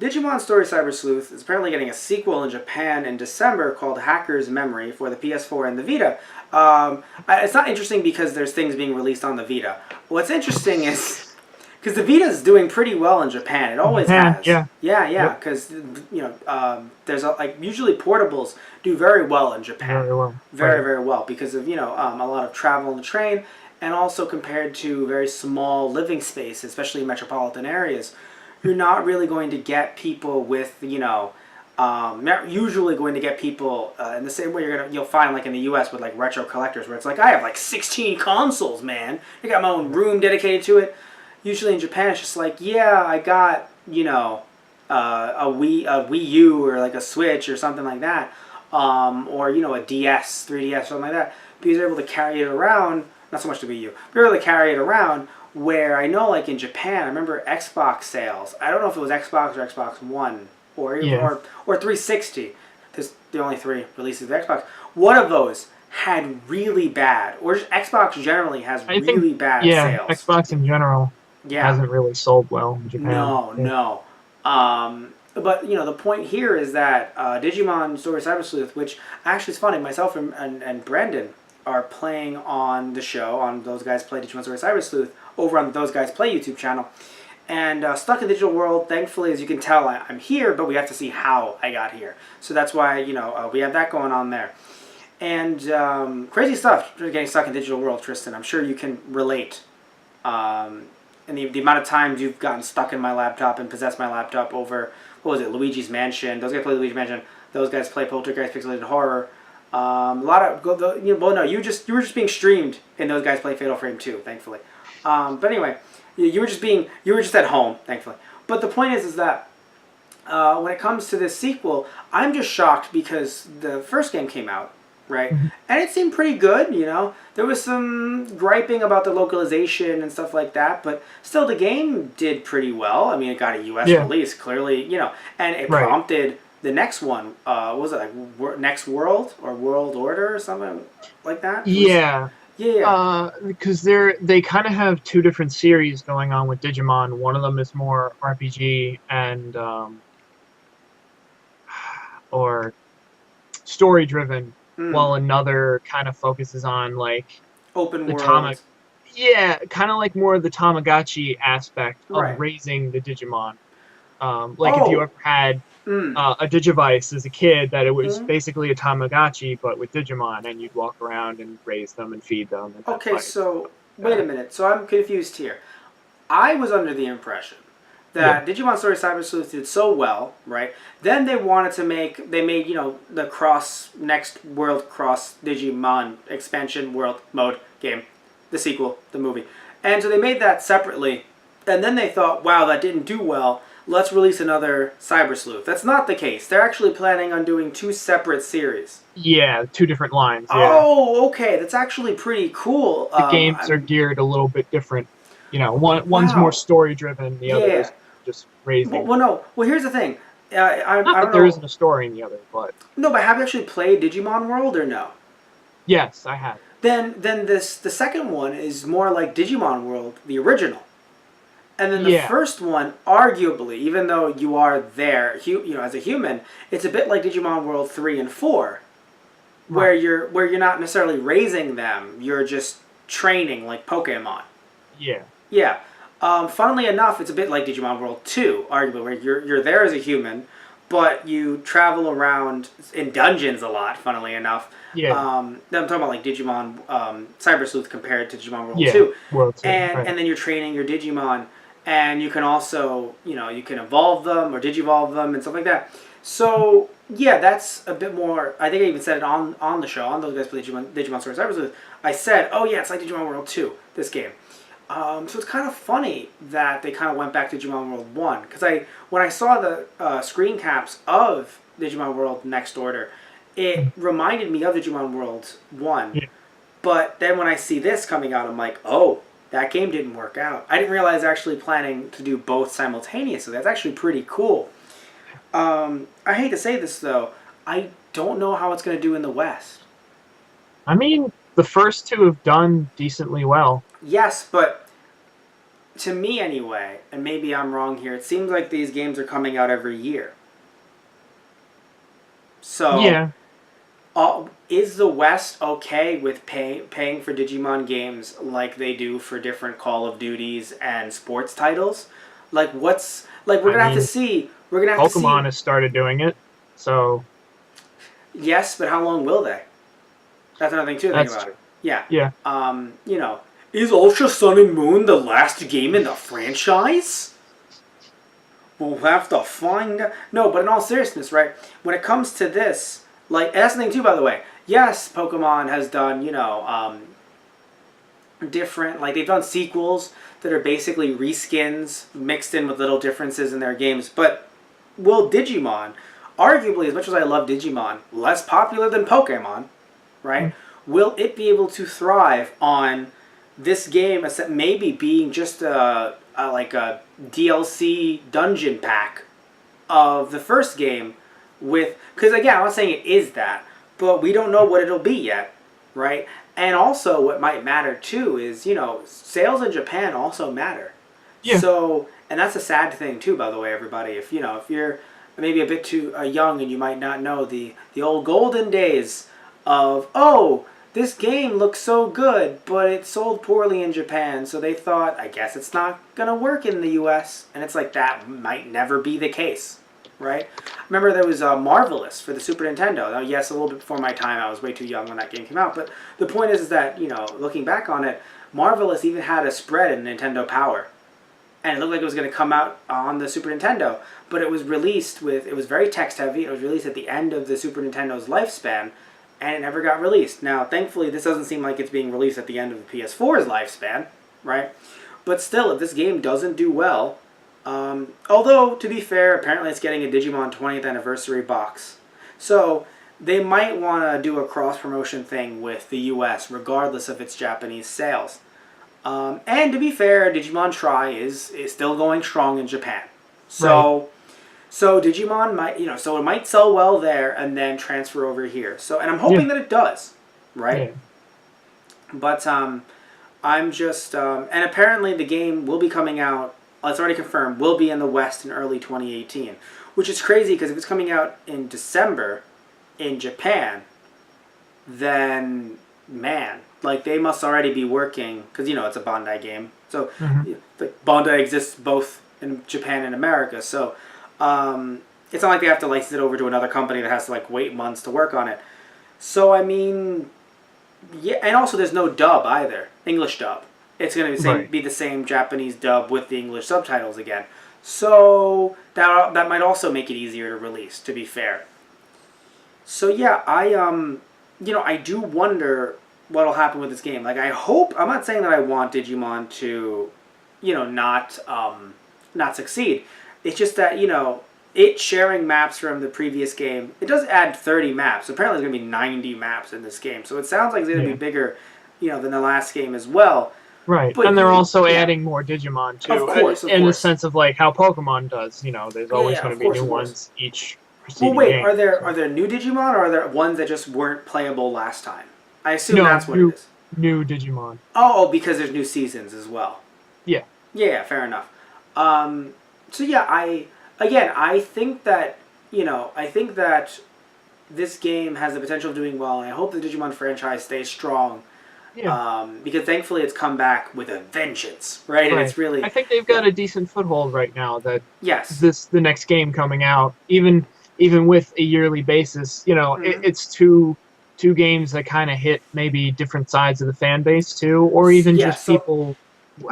Digimon Story Cybersleuth is apparently getting a sequel in Japan in December called Hacker's Memory for the PS4 and the Vita. It's not interesting because there's things being released on the Vita. What's interesting is because the Vita is doing pretty well in Japan. It always Japan, has. yeah. Yeah. Yep. Because there's usually portables do very well in Japan, Very well. very Right. very well because of a lot of travel on the train, and also compared to very small living space, especially in metropolitan areas, you're not really going to get people with not usually going to get people in the same way you'll find like in the U.S. with like retro collectors where it's like I have like 16 consoles, man. I got my own room dedicated to it. Usually in Japan it's just like I got a Wii U or like a Switch or something like that, or a DS, 3DS, something like that. Because they're able to carry it around. Not so much the Wii U. They're able to carry it around. Where I know, like in Japan, I remember Xbox sales. I don't know if it was Xbox or Xbox One or Yeah. or 360. There's the only three releases of Xbox. One of those had really bad, or just Xbox generally has I think, really bad yeah, sales. Xbox in general Yeah. hasn't really sold well in Japan. No, Yeah. no. But the point here is that Digimon Story Cybersleuth, which actually is funny, myself and Brendan are playing on the show on Those Guys Play Digimon Story Cybersleuth over on the Those Guys Play YouTube channel. And Stuck in Digital World, thankfully, as you can tell, I'm here, but we have to see how I got here. So that's why, we have that going on there. And crazy stuff getting stuck in Digital World, Tristan. I'm sure you can relate. And the amount of times you've gotten stuck in my laptop and possessed my laptop over, what was it, Luigi's Mansion. Those guys play Luigi's Mansion. Those guys play Poltergeist Pixelated Horror. A lot of, well, no, you were just being streamed, and those guys play Fatal Frame 2, thankfully. But anyway, you were just at home, thankfully. But the point is that when it comes to this sequel, I'm just shocked because the first game came out, right? Mhm. And it seemed pretty good, There was some griping about the localization and stuff like that, but still the game did pretty well. I mean, it got a US Yeah. release, clearly, and it Right. prompted the next one. What was it, like Next World or World Order or something like that? Yeah. Yeah. Because they kind of have two different series going on with Digimon. One of them is more RPG and or story driven, while another kind of focuses on like Open the world. yeah, kind of like more of the Tamagotchi aspect Right. of raising the Digimon. Like if you Oh. ever had Mm. a Digivice as a kid, that it was Mm. basically a Tamagotchi but with Digimon, and you'd walk around and raise them and feed them and have Okay, fights and so stuff like wait a that. minute. So I'm confused here. I was under the impression Yeah. that Digimon Story Cyber Sleuth did so well, right? Then they made, the Next World Cross Digimon expansion world mode game, the sequel, the movie. And so they made that separately, and then they thought, wow, that didn't do well. Let's release another Cyber Sleuth. That's not the case. They're actually planning on doing two separate series. Yeah, two different lines. Yeah, Oh, okay. That's actually pretty cool. the games are geared a little bit different. One's more Wow. story driven, the other Yeah. is just raising. Well, no. Well, here's the thing. I Not don't that there know. isn't a story in the other, but No, but have you actually played Digimon World or no? yes, I have. Then the second one is more like Digimon World, the original. And then the Yeah, first one, arguably, even though you are there, as a human, it's a bit like Digimon World 3 and 4, right. where you're not necessarily raising them, you're just training like Pokemon. Yeah, Yeah. Funnily enough, it's a bit like Digimon World 2, arguably, where you're there as a human, but you travel around in dungeons a lot, funnily enough. yeah, I'm talking about like Digimon Cyber Sleuth compared to Digimon World yeah. 2. World Two, And right? and then you're training your Digimon, and you can also, you can evolve them or digivolve them and stuff like that. So, yeah, that's a bit more, I think I even said it on the show, on Those Guys Play Digimon Story Cyber Sleuth. I said, oh yeah, it's like Digimon World 2, this game. So it's kind of funny that they kind of went back to Digimon World 1. Because when I saw the screen caps of Digimon World Next Order, it reminded me of Digimon World 1. Yeah. But then when I see this coming out, I'm like, oh, that game didn't work out. I didn't realize they're actually planning to do both simultaneously. That's actually pretty cool. I hate to say this, though. I don't know how it's going to do in the West. I mean, the first two have done decently well. Yes, but to me anyway, and maybe I'm wrong here, it seems like these games are coming out every year. So, Yeah, is the West okay with paying for Digimon games like they do for different Call of Duties and sports titles? Like, what's like we're I gonna have to mean, see. We're gonna have to Pokemon see. has started doing it, so Yes, but how long will they? That's another thing too to think that's about. true. Yeah. Yeah, You know, is Ultra Sun and Moon the last game in the franchise? We'll have to find out. No, but in all seriousness, right? When it comes to this, like, that's the thing too, by the way. Yes, Pokemon has done, different, like, they've done sequels that are basically reskins mixed in with little differences in their games. But will Digimon, arguably, as much as I love Digimon, less popular than Pokemon, right? mm, Will it be able to thrive on this game, maybe being just like a DLC dungeon pack of the first game? With because again, I'm not saying it is that, but we don't know what it'll be yet, right? And also, what might matter too is sales in Japan also matter. yeah, So, and that's a sad thing too, by the way, everybody. If you're maybe a bit too young and you might not know the old golden days of this game looks so good, but it sold poorly in Japan, so they thought, I guess it's not gonna work in the U.S. And it's like that might never be the case, right? Remember there was Marvelous for the Super Nintendo. Now, yes, a little bit before my time. I was way too young when that game came out, but the point is that looking back on it, Marvelous even had a spread in Nintendo Power, and it looked like it was going to come out on the Super Nintendo, but it was it was very text heavy. It was released at the end of the Super Nintendo's lifespan, and it never got released. Now, thankfully, this doesn't seem like it's being released at the end of the PS4's lifespan, right? But still, if this game doesn't do well, although, to be fair, apparently it's getting a Digimon 20th anniversary box. So, they might want to do a cross-promotion thing with the US, regardless of its Japanese sales. And to be fair, Digimon Tri is still going strong in Japan. right. So Digimon might, so it might sell well there and then transfer over here. So, and I'm Yeah, hoping that it does, right? yeah, But I'm just, and apparently the game will be coming out. It's already confirmed. Will be in the West in early 2018, which is crazy because if it's coming out in December in Japan, then man, like they must already be working because it's a Bandai game. So hmm Bandai exists both in Japan and America. So it's not like they have to license it over to another company that has to like wait months to work on it. So I mean, yeah, and also there's no dub either, English dub. It's gonna right. be the same Japanese dub with the English subtitles again. So that might also make it easier to release. To be fair. So yeah, I do wonder what'll happen with this game. Like I hope I'm not saying that I want Digimon to, not succeed. It's just that, it sharing maps from the previous game, it does add 30 maps. Apparently there's gonna be 90 maps in this game. So it sounds like it's gonna be Yeah, bigger, than the last game as well. right. But And they're also yeah. adding more Digimon Of too, course, of in the course. sense of like how Pokemon does. You know, there's Yeah, always yeah, going to of be course, new of course. ones each Well, preceding wait. game. Are So there new Digimon, or are there ones that just weren't playable last time? I assume no, that's what it is. new Digimon. Because there's new seasons as well. Yeah, Yeah, yeah, fair enough. Um, so yeah, I think that this game has the potential of doing well, and I hope the Digimon franchise stays strong. yeah. Because thankfully it's come back with a vengeance, right? And Right. it's really, I think they've yeah, got a decent foothold right now that yes, the next game coming out, even with a yearly basis, mm-hmm. it's two games that kind of hit maybe different sides of the fan base too, or even Yeah. just So, people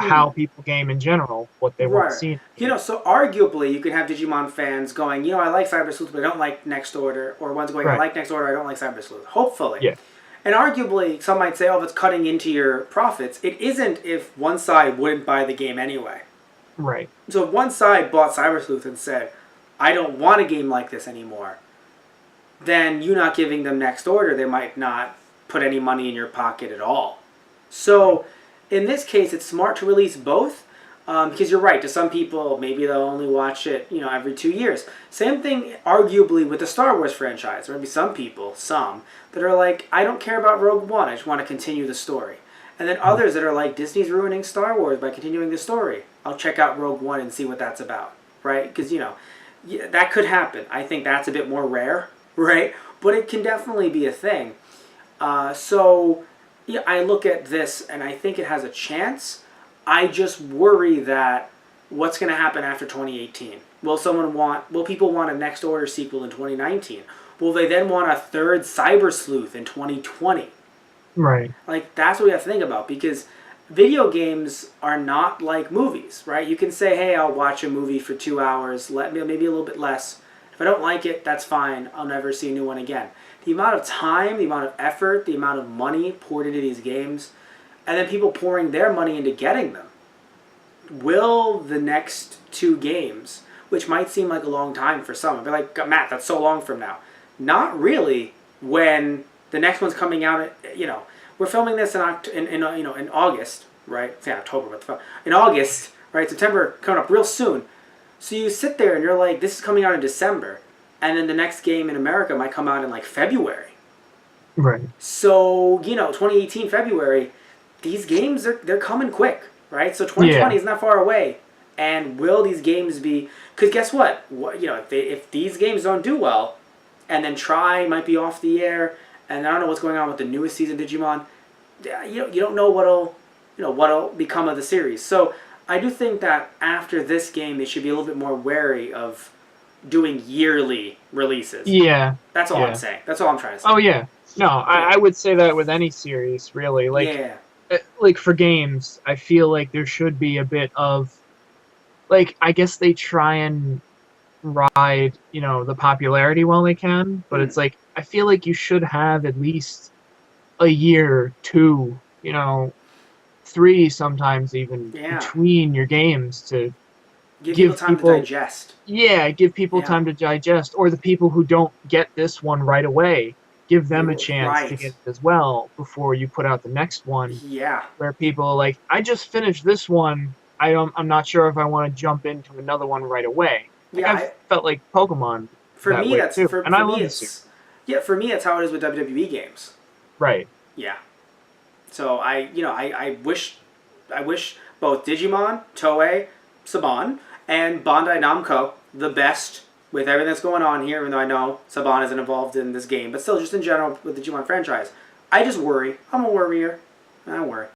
mm-hmm. how people game in general, what they want to Right. see in a game. So arguably, you can have Digimon fans going, I like Cyber Sleuth, but I don't like Next Order, or ones going, I Right. like Next Order, I don't like Cyber Sleuth. Hopefully. Yeah. And arguably, some might say, if it's cutting into your profits. It isn't if one side wouldn't buy the game anyway. Right. So if one side bought Cyber Sleuth and said, I don't want a game like this anymore, then you not giving them Next Order, they might not put any money in your pocket at all. So in this case, it's smart to release both. Because you're right, to some people, maybe they'll only watch it, every 2 years. Same thing, arguably, with the Star Wars franchise. There may be some people, that are like, I don't care about Rogue One, I just want to continue the story. And then others that are like, Disney's ruining Star Wars by continuing the story. I'll check out Rogue One and see what that's about, right? Because, that could happen. I think that's a bit more rare, right? But it can definitely be a thing. So, yeah, I look at this and I think it has a chance. I just worry that what's going to happen after 2018? Will people want a Next Order sequel in 2019? Will they then want a third Cyber Sleuth in 2020? Right. Like, that's what we have to think about, because video games are not like movies, right? You can say, hey, I'll watch a movie for 2 hours, maybe a little bit less. If I don't like it, that's fine. I'll never see a new one again. The amount of time, the amount of effort, the amount of money poured into these games, and then people pouring their money into getting them. Will the next 2 games, which might seem like a long time for some, be like, Matt, that's so long from now. Not really, when the next one's coming out. We're filming this in August, right? It's October, but in August, right? September coming up real soon. So you sit there and you're like, this is coming out in December, and then the next game in America might come out in like February. Right. So 2018 February, these games they're coming quick, right? So 2020 is not far away. And will these games be? Because guess what? If these games don't do well, and then Try might be off the air, and I don't know what's going on with the newest season of Digimon. You don't know what'll become of the series. So I do think that after this game, they should be a little bit more wary of doing yearly releases. Yeah. That's all I'm saying. That's all I'm trying to say. Oh yeah. No, I would say that with any series, really. Like for games, I feel like there should be a bit of, like, I guess they try and ride, the popularity while they can, but it's like, I feel like you should have at least a year, 2, 3 sometimes even between your games to give people time to digest. Yeah, give people time to digest, or the people who don't get this one right away, give them a chance to get it as well before you put out the next one. Yeah. Where people are like, I just finished this one, I'm not sure if I want to jump into another one right away. I felt like Pokemon. For me, that's too. And I love this. Yeah, for me, that's how it is with WWE games. Right. Yeah. So I wish both Digimon, Toei, Saban, and Bandai Namco the best with everything that's going on here. Even though I know Saban isn't involved in this game, but still, just in general with the Digimon franchise, I just worry. I'm a worrier. I worry.